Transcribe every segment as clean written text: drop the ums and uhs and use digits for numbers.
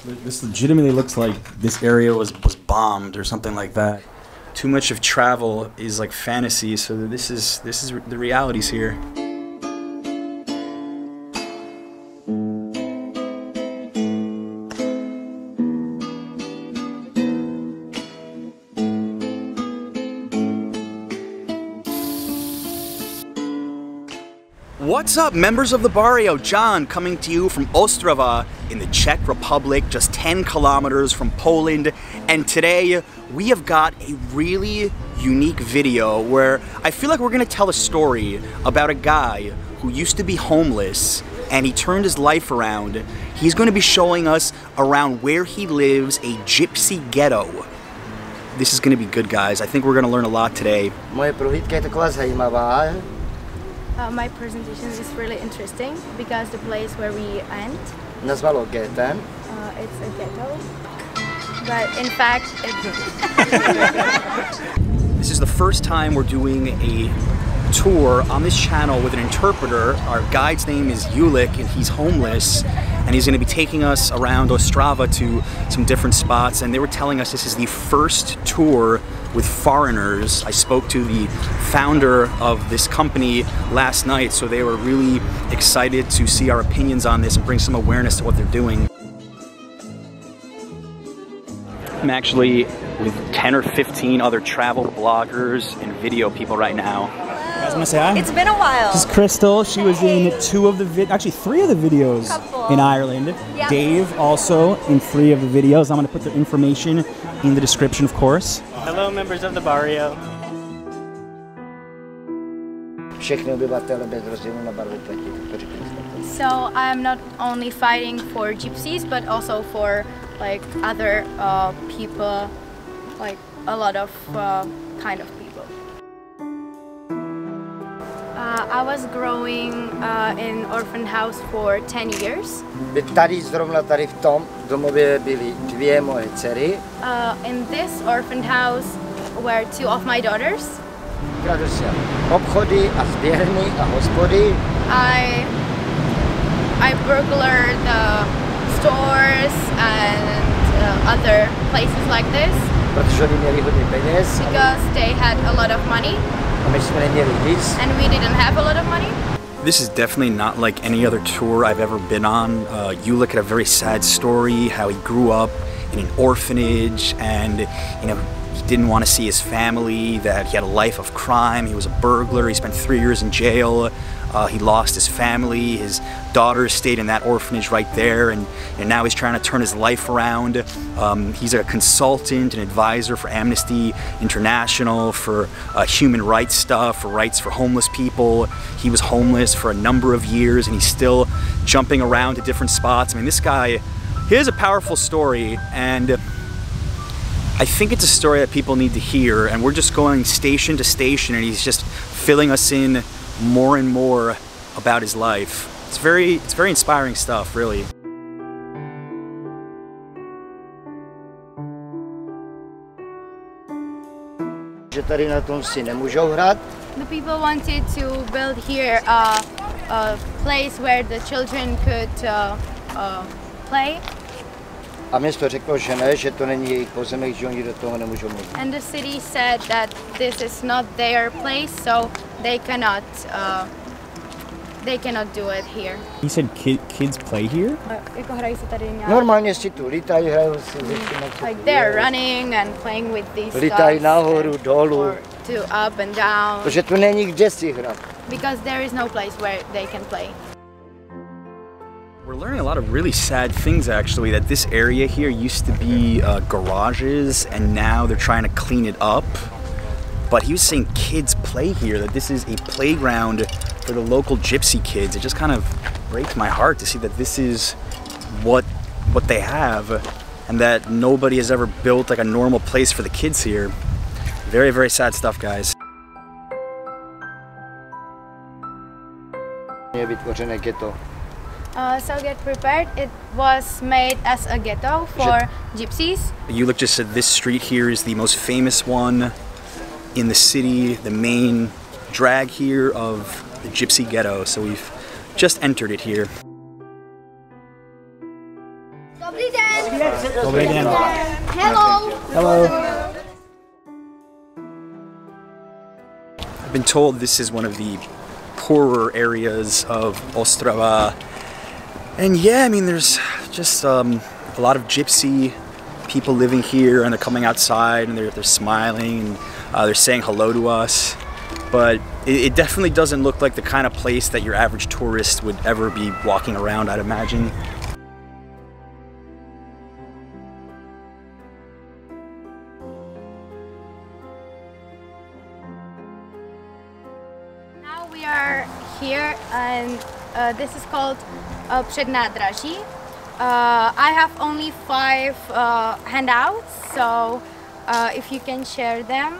This legitimately looks like this area was bombed or something like that. Too much of travel is like fantasy, so this is the realities here. What's up, members of the Barrio? John coming to you from Ostrava in the Czech Republic, just 10 kilometers from Poland. And today we have got a really unique video where I feel like we're gonna tell a story about a guy who used to be homeless and he turned his life around. He's gonna be showing us around where he lives, a gypsy ghetto. This is gonna be good, guys. I think we're gonna learn a lot today. My presentation is really interesting because the place where we end, it's a ghetto, but in fact This is the first time we're doing a tour on this channel with an interpreter. Our guide's name is Ulik and he's homeless and he's going to be taking us around Ostrava to some different spots, and they were telling us this is the first tour with foreigners. I spoke to the founder of this company last night, so they were really excited to see our opinions on this and bring some awareness to what they're doing. I'm actually with 10 or 15 other travel bloggers and video people right now. You guys want to say hi? It's been a while. This is Crystal. She was in 3 of the videos in Ireland. Yep. Dave also in 3 of the videos. I'm going to put their information in the description, of course. Hello, members of the Barrio. so I'm not only fighting for gypsies but also for like other people, like a lot of kind of people. I was growing in orphan house for 10 years. In this orphan house were 2 of my daughters. I burglared the stores and other places like this because they had a lot of money and we didn't have a lot of money. This is definitely not like any other tour I've ever been on. Ulik had a very sad story, how he grew up in an orphanage and he didn't want to see his family, that he had a life of crime. He was a burglar. He spent 3 years in jail. He lost his family. His daughters stayed in that orphanage right there, and now he's trying to turn his life around. He's a consultant and advisor for Amnesty International, for human rights stuff, for rights for homeless people. He was homeless for a number of years and he's still jumping around to different spots. I mean, this guy, he has a powerful story, and I think it's a story that people need to hear, and we're just going station to station and he's just filling us in more and more about his life. It's very inspiring stuff, really. The people wanted to build here a place where the children could play. And the city said that this is not their place, so they cannot do it here. He said kids play here? Like they're running and playing with these stuff, to up and down, because there is no place where they can play. We're learning a lot of really sad things, actually, that this area here used to be garages and now they're trying to clean it up. But he was saying kids play here, that this is a playground for the local gypsy kids. It just kind of breaks my heart to see that this is what they have and that nobody has ever built like a normal place for the kids here. Very, very sad stuff, guys. So get prepared. It was made as a ghetto for gypsies. Ulik just said this street here is the most famous one in the city, the main drag here of the gypsy ghetto. So we've just entered it here. Hello. Hello. I've been told this is one of the poorer areas of Ostrava. And yeah, I mean, there's just a lot of gypsy people living here, and they're coming outside and they're smiling and they're saying hello to us. But it definitely doesn't look like the kind of place that your average tourist would ever be walking around, I'd imagine. Now we are here, and this is called Přednádraží. I have only 5 handouts, so if you can share them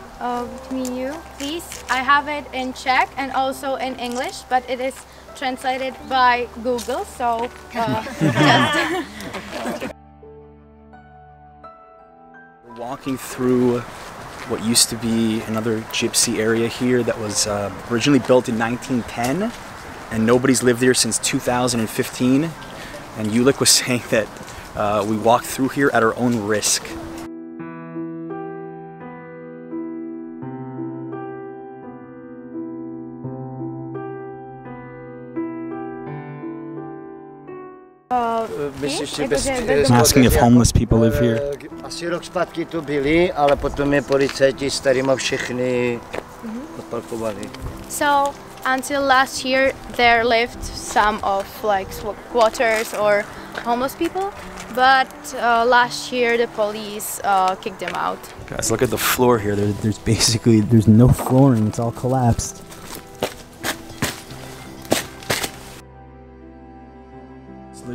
between you, please. I have it in Czech and also in English, but it is translated by Google, so just... We're walking through what used to be another gypsy area here that was originally built in 1910, and nobody's lived there since 2015. And Ulick was saying that we walked through here at our own risk. I'm asking if homeless people live here. Asi rok zpátky tu byli, ale potom je policajti s kterýma všechny odparkovali. So until last year there lived some of like squatters or homeless people, but last year the police kicked them out. Guys, look at the floor here. There's no flooring. It's all collapsed.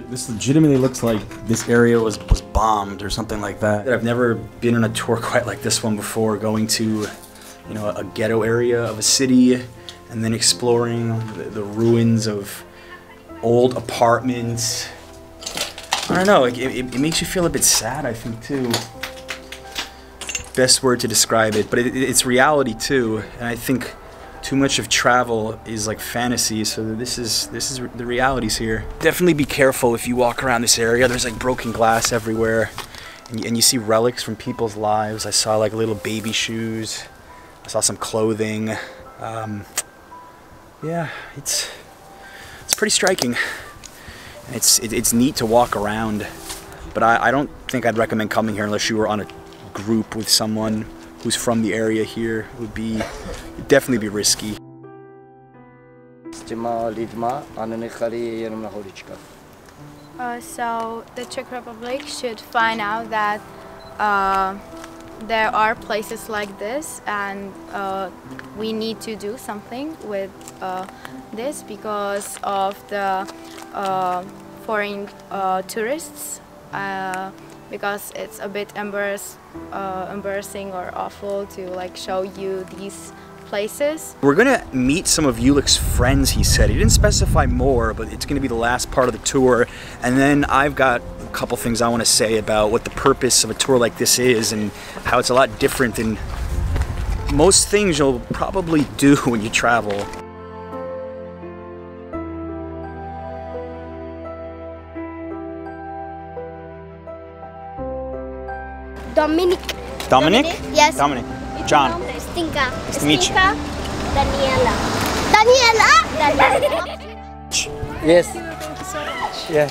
This legitimately looks like this area was bombed or something like that. I've never been on a tour quite like this one before, going to, you know, a ghetto area of a city and then exploring the ruins of old apartments. I don't know, it makes you feel a bit sad, I think, too. Best word to describe it, but it's reality too, and I think too much of travel is like fantasy, so this is the realities here. Definitely be careful if you walk around this area. There's like broken glass everywhere, and you see relics from people's lives. I saw like little baby shoes. I saw some clothing. Yeah, it's pretty striking. And it's neat to walk around, but I don't think I'd recommend coming here unless you were on a group with someone who's from the area here. It would definitely be risky. So the Czech Republic should find out that there are places like this, and we need to do something with this because of the foreign tourists, because it's a bit embarrassing or awful to like show you these places. We're gonna meet some of Ulick's friends, he said. He didn't specify more, but it's gonna be the last part of the tour. And then I've got a couple things I want to say about what the purpose of a tour like this is and how it's a lot different than most things you'll probably do when you travel. Dominic. Dominic? Yes. Dominic. John. Stinka. Nice to meet you. Daniela. Daniela? Yes. Yeah.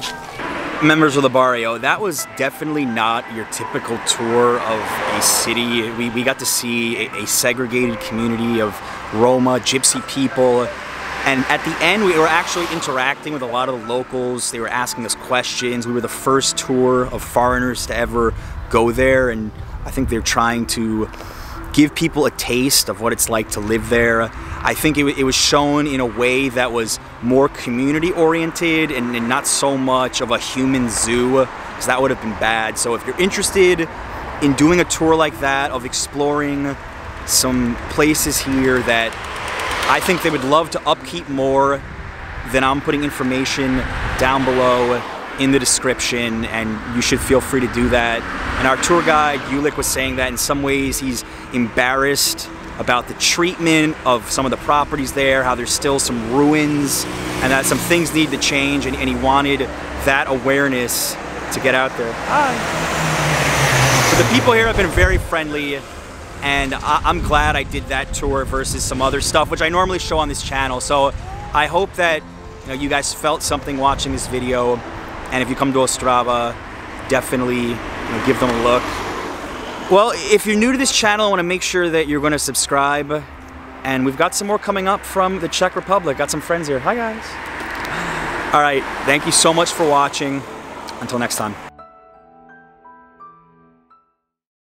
Members of the Barrio, that was definitely not your typical tour of a city. We got to see a segregated community of Roma, gypsy people. And at the end, we were actually interacting with a lot of the locals. They were asking us questions. We were the first tour of foreigners to ever go there, and I think they're trying to give people a taste of what it's like to live there. I think it was shown in a way that was more community oriented and not so much of a human zoo, because that would have been bad. So if you're interested in doing a tour like that, of exploring some places here that I think they would love to upkeep more, then I'm putting information down below in the description, and you should feel free to do that. And our tour guide, Ulick, was saying that in some ways he's embarrassed about the treatment of some of the properties there, how there's still some ruins, and that some things need to change, and he wanted that awareness to get out there. Hi. The people here have been very friendly, and I'm glad I did that tour versus some other stuff, which I normally show on this channel. So I hope that you guys felt something watching this video, and if you come to Ostrava, definitely give them a look. Well, if you're new to this channel, I want to make sure that you're going to subscribe, and we've got some more coming up from the Czech Republic. Got some friends here. Hi guys. All right, thank you so much for watching. Until next time.